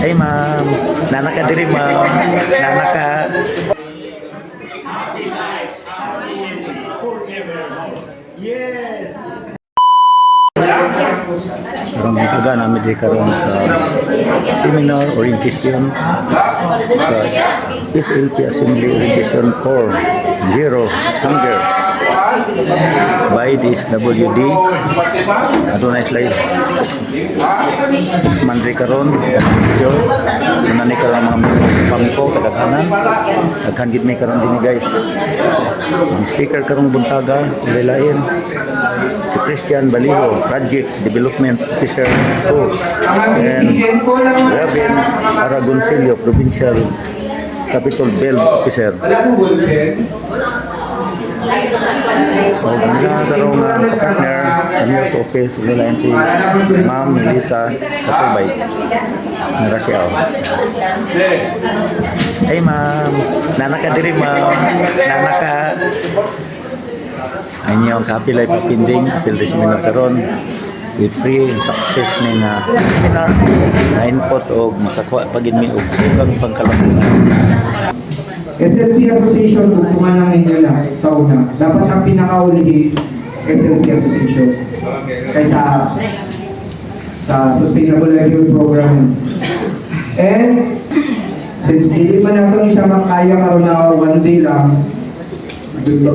Hey ma'am, nana ka diri ma'am, nana ka. Happy life, happy forever. Yes. Karong ikaga namin di karon sa seminar orientation sa SLP Assembly Orientation for Zero Hunger by this WD. Adunay slide. Next Monday karon, manani ka lang mga pangko kadaghanan. Daghan gid may karon dinhi guys. Ang speaker karong buntaga, lain si Christian Baliho, Project Development Officer 2, and Rabin Aragoncillo, Provincial Capital Bell Officer. So, ganda karong partner sa news office, lain si Ma'am Melissa Katubay. Narasyaw. Hey ma'am, nana ka diri ma'am, nana ka. Inyo ang kapilay papinding apil di seminar karon with free and success ning seminar na input o makakuha pagin mi og kami pangkalabunan. SLP Association tugtungan lang ninyo na sa una. Dapat ang pinakaulihi SLP Association kaysa sa Sustainable Livelihood Program. And since hindi man nato ni siya makaya karon na one day lang,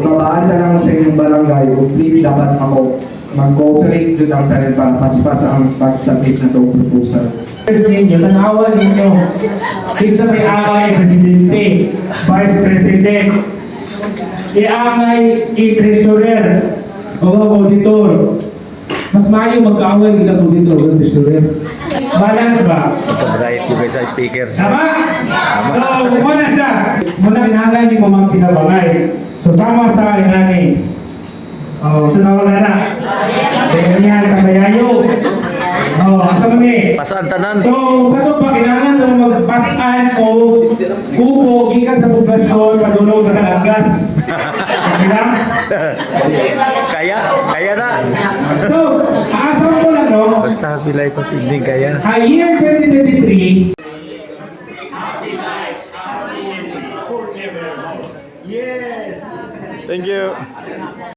babaan na lang sa inyong barangay, please dapat mag-cooperate dun ang tayo para paspas ang pag-submit na itong proposal. Ninyo, tanawan ninyo, kinsa may angay presidente, vice president, iangay i-treasurer o auditor. Mas maayo mag-away ng auditor o treasurer. Balance ba? Pag-right ko sa speaker. Tama? So, muna siya. Muna kinahanglan ni mamang kinabangay. So, sama sa inani. So, nawala na. Ganyan, kasayayo. Asa kami? Pasaan tanan. So, sa ito pa, kinahanglan na magpasan o kuko, gikan sa poblasyon, padulong na kalagas. Kaya na. So, asam ko lang, no? Basta pilay papinding kaya. Year 2023, Happy life, happy forever. Yes. Thank you.